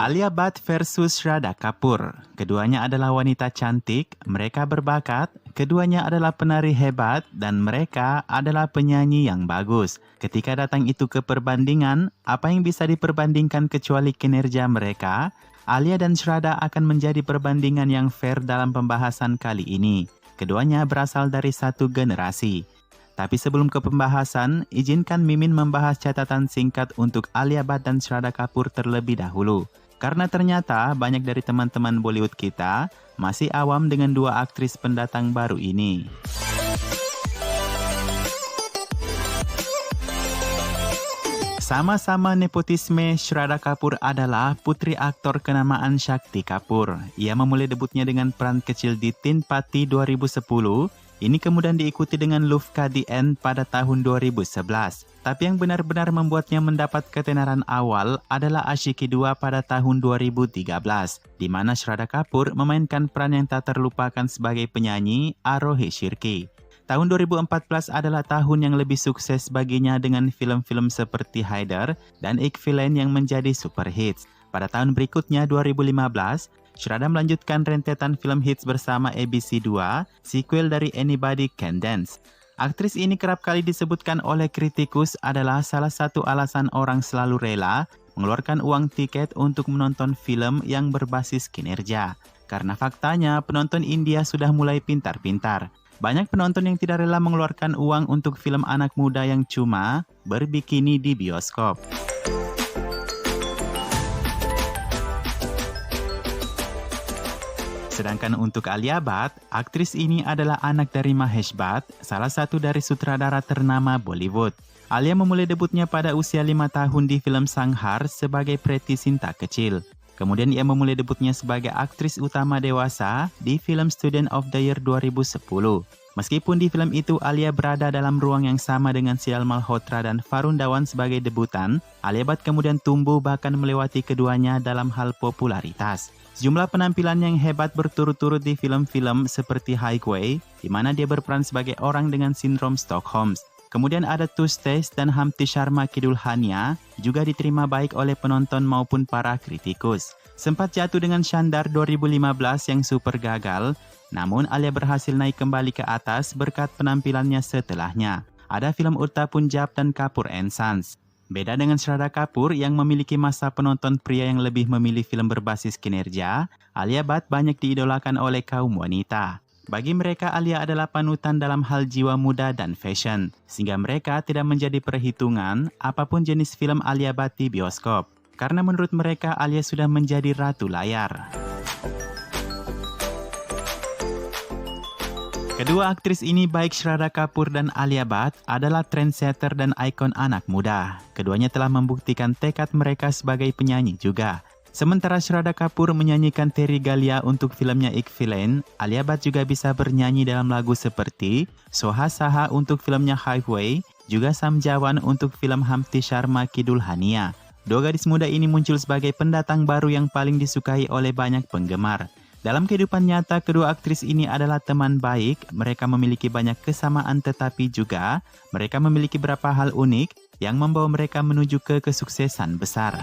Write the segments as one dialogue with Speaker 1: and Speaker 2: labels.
Speaker 1: Alia Bhatt versus Shraddha Kapoor. Keduanya adalah wanita cantik, mereka berbakat, keduanya adalah penari hebat, dan mereka adalah penyanyi yang bagus. Ketika datang itu ke perbandingan, apa yang bisa diperbandingkan kecuali kinerja mereka? Alia dan Shraddha akan menjadi perbandingan yang fair dalam pembahasan kali ini. Keduanya berasal dari satu generasi. Tapi sebelum ke pembahasan, izinkan Mimin membahas catatan singkat untuk Alia Bhatt dan Shraddha Kapoor terlebih dahulu. Karena ternyata banyak dari teman-teman Bollywood kita masih awam dengan dua aktris pendatang baru ini. Sama-sama nepotisme, Shraddha Kapoor adalah putri aktor kenamaan Shakti Kapoor. Ia memulai debutnya dengan peran kecil di Teen Patti 2010. Ini kemudian diikuti dengan Love Ka Di End pada tahun 2011. Tapi yang benar-benar membuatnya mendapat ketenaran awal adalah Aashiqui 2 pada tahun 2013, di mana Shraddha Kapoor memainkan peran yang tak terlupakan sebagai penyanyi Aarohi Shirky. Tahun 2014 adalah tahun yang lebih sukses baginya dengan film-film seperti Haider dan Ik Villain yang menjadi super hits. Pada tahun berikutnya 2015, Shraddha melanjutkan rentetan film hits bersama ABC 2, sequel dari Anybody Can Dance. Aktris ini kerap kali disebutkan oleh kritikus adalah salah satu alasan orang selalu rela mengeluarkan uang tiket untuk menonton film yang berbasis kinerja. Karena faktanya penonton India sudah mulai pintar-pintar. Banyak penonton yang tidak rela mengeluarkan uang untuk film anak muda yang cuma berbikini di bioskop. Sedangkan untuk Alia Bhatt, aktris ini adalah anak dari Mahesh Bhatt, salah satu dari sutradara ternama Bollywood. Alia memulai debutnya pada usia 5 tahun di film Sanghar sebagai Preti Sinta kecil. Kemudian ia memulai debutnya sebagai aktris utama dewasa di film Student of the Year 2010. Meskipun di film itu Alia berada dalam ruang yang sama dengan Siddharth Malhotra dan Varun Dhawan sebagai debutan, Alia Bhatt kemudian tumbuh bahkan melewati keduanya dalam hal popularitas. Sejumlah penampilan yang hebat berturut-turut di film-film seperti Highway, di mana dia berperan sebagai orang dengan sindrom Stockholm. Kemudian ada Tush dan Hamti Sharma Kidul Hania, juga diterima baik oleh penonton maupun para kritikus. Sempat jatuh dengan Shandar 2015 yang super gagal, namun Alia berhasil naik kembali ke atas berkat penampilannya setelahnya. Ada film Urta Punjab dan Kapoor & Sons. Beda dengan Shraddha Kapoor yang memiliki masa penonton pria yang lebih memilih film berbasis kinerja, Alia Bhatt banyak diidolakan oleh kaum wanita. Bagi mereka, Alia adalah panutan dalam hal jiwa muda dan fashion, sehingga mereka tidak menjadi perhitungan apapun jenis film Alia Bhatt di bioskop. Karena menurut mereka, Alia sudah menjadi ratu layar. Kedua aktris ini baik Shraddha Kapoor dan Alia Bhatt adalah trendsetter dan ikon anak muda. Keduanya telah membuktikan tekad mereka sebagai penyanyi juga. Sementara Shraddha Kapoor menyanyikan Terry Galia untuk filmnya Ik Villain, Alia Bhatt juga bisa bernyanyi dalam lagu seperti Soha Saha untuk filmnya Highway, juga Samjawan untuk film Hamti Sharma Kidul Hania. Dua gadis muda ini muncul sebagai pendatang baru yang paling disukai oleh banyak penggemar. Dalam kehidupan nyata, kedua aktris ini adalah teman baik, mereka memiliki banyak kesamaan tetapi juga mereka memiliki beberapa hal unik yang membawa mereka menuju ke kesuksesan besar.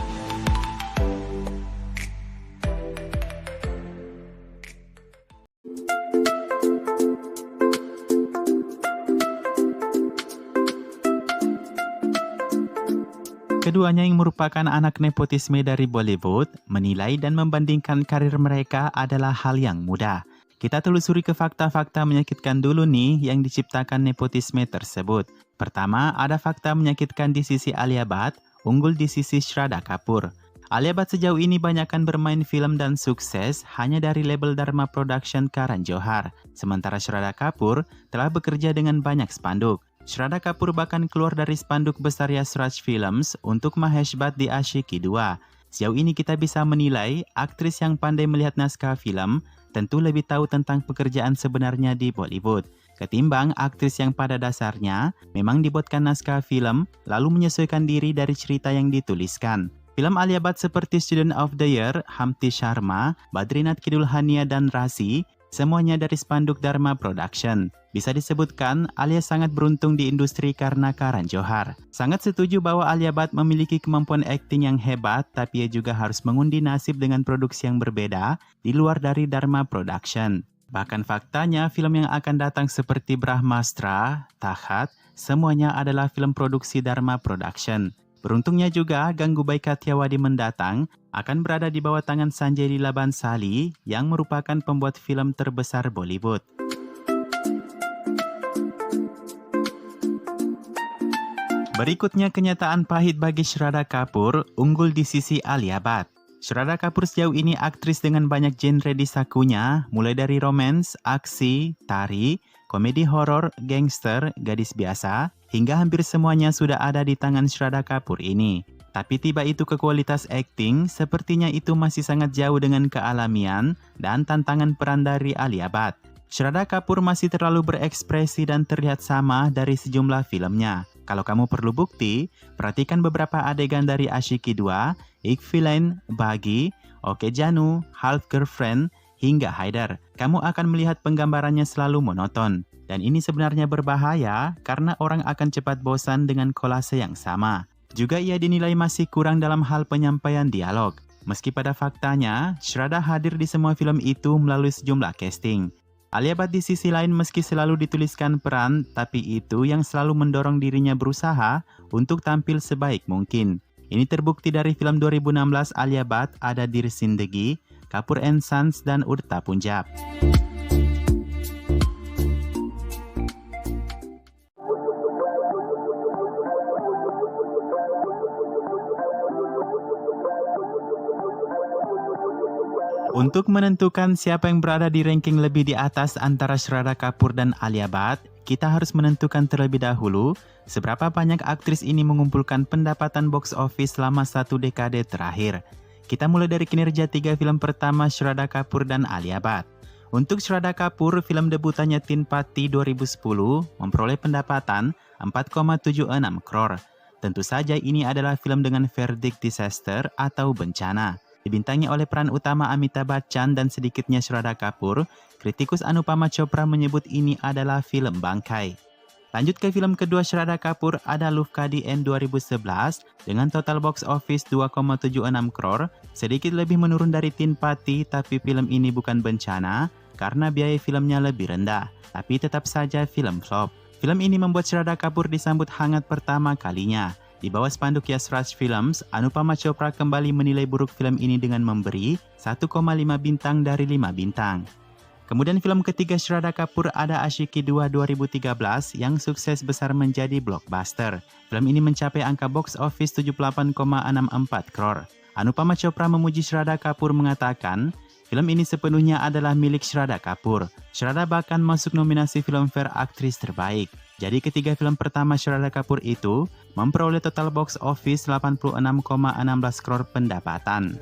Speaker 1: Keduanya yang merupakan anak nepotisme dari Bollywood, menilai dan membandingkan karir mereka adalah hal yang mudah. Kita telusuri ke fakta-fakta menyakitkan dulu nih yang diciptakan nepotisme tersebut. Pertama, ada fakta menyakitkan di sisi Alia Bhatt, unggul di sisi Shraddha Kapoor. Alia Bhatt sejauh ini banyakkan bermain film dan sukses hanya dari label Dharma Production Karan Johar. Sementara Shraddha Kapoor telah bekerja dengan banyak spanduk. Shraddha Kapoor bahkan keluar dari spanduk besar Yash Raj Films untuk Mahesh Bhatt di Aashiqui 2. Sejauh ini kita bisa menilai aktris yang pandai melihat naskah film tentu lebih tahu tentang pekerjaan sebenarnya di Bollywood, ketimbang aktris yang pada dasarnya memang dibuatkan naskah film lalu menyesuaikan diri dari cerita yang dituliskan. Film Alia Bhatt seperti Student of the Year, Hamti Sharma, Badrinath Kidul Hania dan Rasi, semuanya dari spanduk Dharma Production. Bisa disebutkan, Alia sangat beruntung di industri karena Karan Johar. Sangat setuju bahwa Alia Bhatt memiliki kemampuan akting yang hebat, tapi ia juga harus mengundi nasib dengan produksi yang berbeda di luar dari Dharma Production. Bahkan faktanya, film yang akan datang seperti Brahmastra, Takhat, semuanya adalah film produksi Dharma Production. Beruntungnya juga, Gangubai Kathiawadi mendatang akan berada di bawah tangan Sanjay Leela Bhansali yang merupakan pembuat film terbesar Bollywood. Berikutnya kenyataan pahit bagi Shraddha Kapoor, unggul di sisi Alia Bhatt. Shraddha Kapoor sejauh ini aktris dengan banyak genre di sakunya, mulai dari romance, aksi, tari, komedi horor, gangster, gadis biasa, hingga hampir semuanya sudah ada di tangan Shraddha Kapoor ini. Tapi tiba itu ke kualitas akting, sepertinya itu masih sangat jauh dengan kealamian dan tantangan peran dari Alia Bhatt. Shraddha Kapoor masih terlalu berekspresi dan terlihat sama dari sejumlah filmnya. Kalau kamu perlu bukti, perhatikan beberapa adegan dari Ashiki 2, Ik Villain, Bagi, Oke Janu, Half Girlfriend, hingga Haider. Kamu akan melihat penggambarannya selalu monoton. Dan ini sebenarnya berbahaya karena orang akan cepat bosan dengan kolase yang sama. Juga ia dinilai masih kurang dalam hal penyampaian dialog. Meski pada faktanya, Shraddha hadir di semua film itu melalui sejumlah casting. Alia Bhatt di sisi lain meski selalu dituliskan peran, tapi itu yang selalu mendorong dirinya berusaha untuk tampil sebaik mungkin. Ini terbukti dari film 2016 Alia Bhatt ada Dir Zindagi, Kapoor and Sons, dan Udta Punjab. Untuk menentukan siapa yang berada di ranking lebih di atas antara Shraddha Kapoor dan Alia Bhatt, kita harus menentukan terlebih dahulu seberapa banyak aktris ini mengumpulkan pendapatan box office selama 1 dekade terakhir. Kita mulai dari kinerja 3 film pertama Shraddha Kapoor dan Alia Bhatt. Untuk Shraddha Kapoor, film debutannya Teen Patti 2010 memperoleh pendapatan 4,76 crore. Tentu saja ini adalah film dengan verdict disaster atau bencana. Dibintangi oleh peran utama Amitabh Bachchan dan sedikitnya Shraddha Kapoor, kritikus Anupama Chopra menyebut ini adalah film bangkai. Lanjut ke film kedua Shraddha Kapoor ada Love Ka Di End 2011 dengan total box office 2,76 crore, sedikit lebih menurun dari Teen Patti, tapi film ini bukan bencana karena biaya filmnya lebih rendah, tapi tetap saja film flop. Film ini membuat Shraddha Kapoor disambut hangat pertama kalinya. Di bawah spanduk Yash Raj Films, Anupama Chopra kembali menilai buruk film ini dengan memberi 1,5 bintang dari 5 bintang. Kemudian film ketiga Shraddha Kapoor ada Ashiki 2 2013 yang sukses besar menjadi blockbuster. Film ini mencapai angka box office 78,64 crore. Anupama Chopra memuji Shraddha Kapoor mengatakan, film ini sepenuhnya adalah milik Shraddha Kapoor. Shraddha bahkan masuk nominasi Filmfare Aktris Terbaik. Jadi ketiga film pertama Shraddha Kapoor itu memperoleh total box office 86,16 crore pendapatan.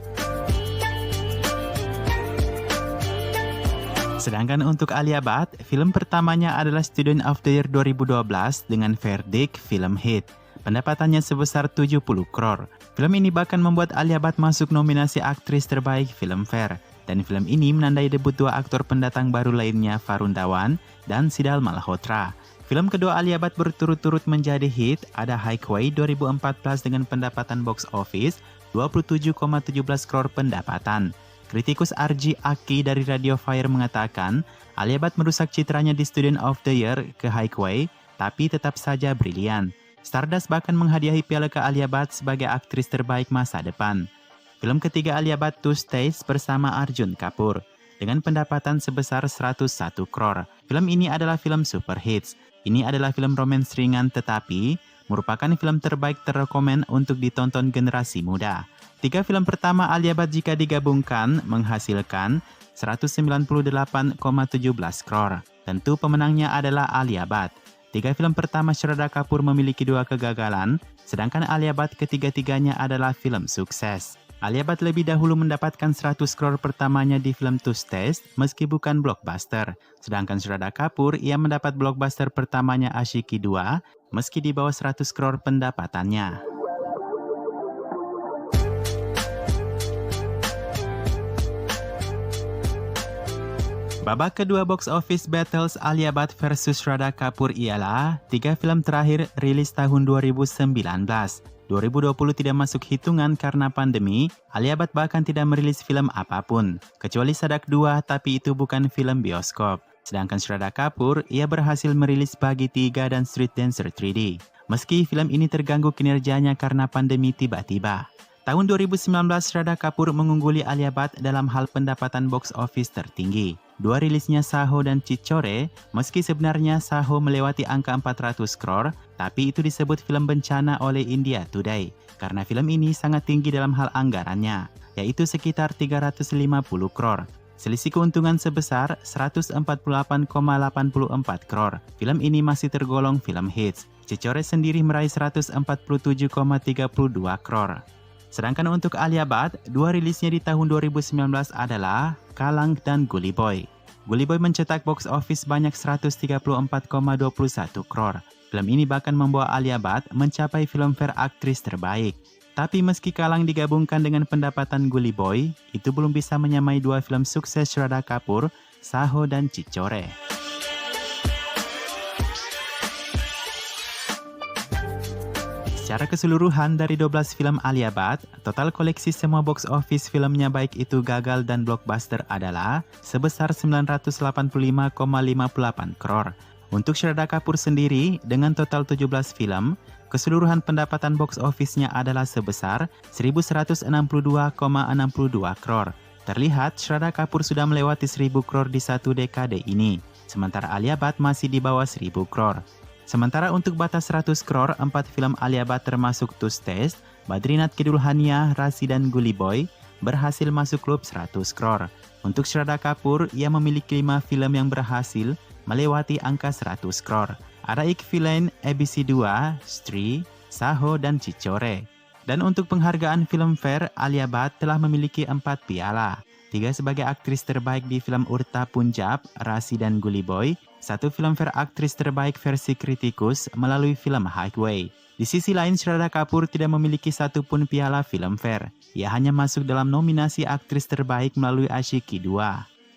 Speaker 1: Sedangkan untuk Alia Bhatt, film pertamanya adalah Student of the Year 2012 dengan verdict film hit. Pendapatannya sebesar 70 crore. Film ini bahkan membuat Alia Bhatt masuk nominasi Aktris Terbaik Filmfare. Dan film ini menandai debut 2 aktor pendatang baru lainnya Varun Dhawan dan Siddharth Malhotra. Film kedua Alia Bhatt berturut-turut menjadi hit, ada Highway 2014 dengan pendapatan box office 27,17 crore pendapatan. Kritikus RG Aki dari Radio Fire mengatakan, Alia Bhatt merusak citranya di Student of the Year ke Highway, tapi tetap saja brilian. Stardust bahkan menghadiahi piala ke Alia Bhatt sebagai aktris terbaik masa depan. Film ketiga Alia Bhatt Two States bersama Arjun Kapoor dengan pendapatan sebesar 101 crore. Film ini adalah film super hits. Ini adalah film romance ringan tetapi merupakan film terbaik terrekomen untuk ditonton generasi muda. 3 film pertama Alia Bhatt jika digabungkan menghasilkan 198,17 crore. Tentu pemenangnya adalah Alia Bhatt. 3 film pertama Shraddha Kapoor memiliki 2 kegagalan, sedangkan Alia Bhatt ketiga-tiganya adalah film sukses. Alia Bhatt lebih dahulu mendapatkan 100 crore pertamanya di film Two States meski bukan blockbuster. Sedangkan Shraddha Kapoor ia mendapat blockbuster pertamanya Ashiki 2 meski di bawah 100 crore pendapatannya. Babak kedua box office battles Alia Bhatt versus Shraddha Kapoor ialah 3 film terakhir rilis tahun 2019. 2020 tidak masuk hitungan karena pandemi, Alia Bhatt bahkan tidak merilis film apapun, kecuali Sadak 2 tapi itu bukan film bioskop. Sedangkan Shraddha Kapoor, ia berhasil merilis Bagi 3 dan Street Dancer 3D. Meski film ini terganggu kinerjanya karena pandemi tiba-tiba. Tahun 2019, Shraddha Kapoor mengungguli Alia Bhatt dalam hal pendapatan box office tertinggi. Dua rilisnya Saho dan Chichore, meski sebenarnya Saho melewati angka 400 crore, tapi itu disebut film bencana oleh India Today, karena film ini sangat tinggi dalam hal anggarannya, yaitu sekitar 350 crore. Selisih keuntungan sebesar 148,84 crore. Film ini masih tergolong film hits. Chichore sendiri meraih 147,32 crore. Sedangkan untuk Alia Bhatt, dua rilisnya di tahun 2019 adalah Kalang dan Gully Boy. Gully Boy mencetak box office banyak 134,21 crore. Film ini bahkan membawa Alia Bhatt mencapai Filmfare Aktris Terbaik. Tapi meski Kalang digabungkan dengan pendapatan Gully Boy, itu belum bisa menyamai dua film sukses Shraddha Kapoor, Saho dan Chichore. Secara keseluruhan dari 12 film Alia Bhatt, total koleksi semua box office filmnya baik itu gagal dan blockbuster adalah sebesar 985,58 crore. Untuk Shraddha Kapoor sendiri, dengan total 17 film, keseluruhan pendapatan box office-nya adalah sebesar 1.162,62 crore. Terlihat Shraddha Kapoor sudah melewati 1.000 crore di satu dekade ini, sementara Alia Bhatt masih di bawah 1.000 crore. Sementara untuk batas 100 crore, 4 film Alia Bhatt termasuk Tush Test, Badrinath Kidul Hania, Rasi dan Gully Boy berhasil masuk klub 100 crore. Untuk Shraddha Kapoor, ia memiliki 5 film yang berhasil melewati angka 100 crore. Ada Ik Villain, ABC 2, Stree, Saho, dan Chichore. Dan untuk penghargaan Filmfare, Alia Bhatt telah memiliki 4 piala. 3 sebagai aktris terbaik di film Urta Punjab, Rasi dan Gully Boy, 1 Filmfare Aktris Terbaik versi kritikus melalui film Highway. Di sisi lain, Shraddha Kapoor tidak memiliki satupun piala Filmfare. Ia hanya masuk dalam nominasi aktris terbaik melalui Aashiqui 2.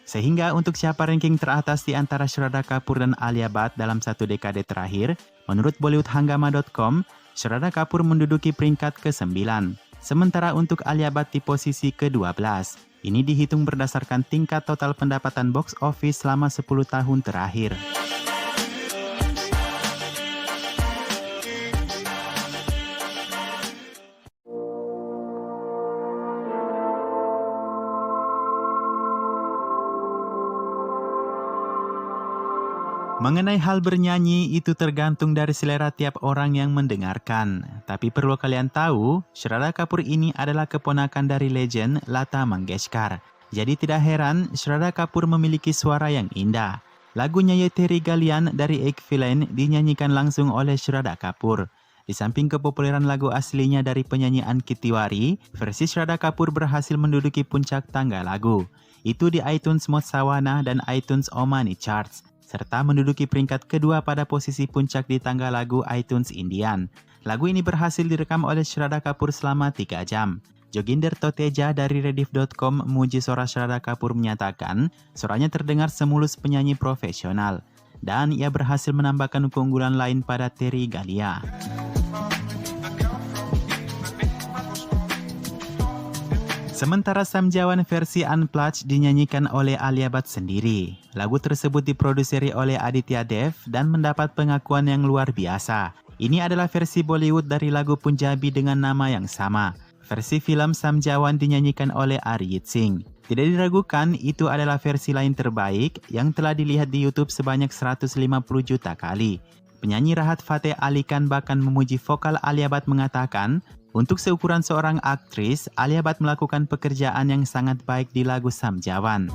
Speaker 1: Sehingga untuk siapa ranking teratas di antara Shraddha Kapoor dan Alia Bhatt dalam satu dekade terakhir, menurut BollywoodHangama.com, Shraddha Kapoor menduduki peringkat ke-9. Sementara untuk Alia Bhatt di posisi ke-12. Ini dihitung berdasarkan tingkat total pendapatan box office selama 10 tahun terakhir. Mengenai hal bernyanyi, itu tergantung dari selera tiap orang yang mendengarkan. Tapi perlu kalian tahu, Shraddha Kapoor ini adalah keponakan dari legend Lata Mangeshkar. Jadi tidak heran Shraddha Kapoor memiliki suara yang indah. Lagunya Ye Teri Galian dari Ik Villain dinyanyikan langsung oleh Shraddha Kapoor. Di samping kepopuleran lagu aslinya dari penyanyi Ankit Tiwari, versi Shraddha Kapoor berhasil menduduki puncak tangga lagu. Itu di iTunes Motsawana dan iTunes Omani Charts, serta menduduki peringkat kedua pada posisi puncak di tangga lagu iTunes Indian. Lagu ini berhasil direkam oleh Shraddha Kapoor selama 3 jam. Joginder Toteja dari Rediff.com memuji suara Shraddha Kapoor menyatakan, suaranya terdengar semulus penyanyi profesional. Dan ia berhasil menambahkan keunggulan lain pada Teri Galia. Sementara Samjawan versi Unplugged dinyanyikan oleh Alia Bhatt sendiri. Lagu tersebut diproduseri oleh Aditya Dev dan mendapat pengakuan yang luar biasa. Ini adalah versi Bollywood dari lagu Punjabi dengan nama yang sama. Versi film Samjawan dinyanyikan oleh Arijit Singh. Tidak diragukan, itu adalah versi lain terbaik yang telah dilihat di YouTube sebanyak 150 juta kali. Penyanyi Rahat Fateh Ali Khan bahkan memuji vokal Alia Bhatt mengatakan, untuk seukuran seorang aktris, Alia Bhatt melakukan pekerjaan yang sangat baik di lagu Samjawan.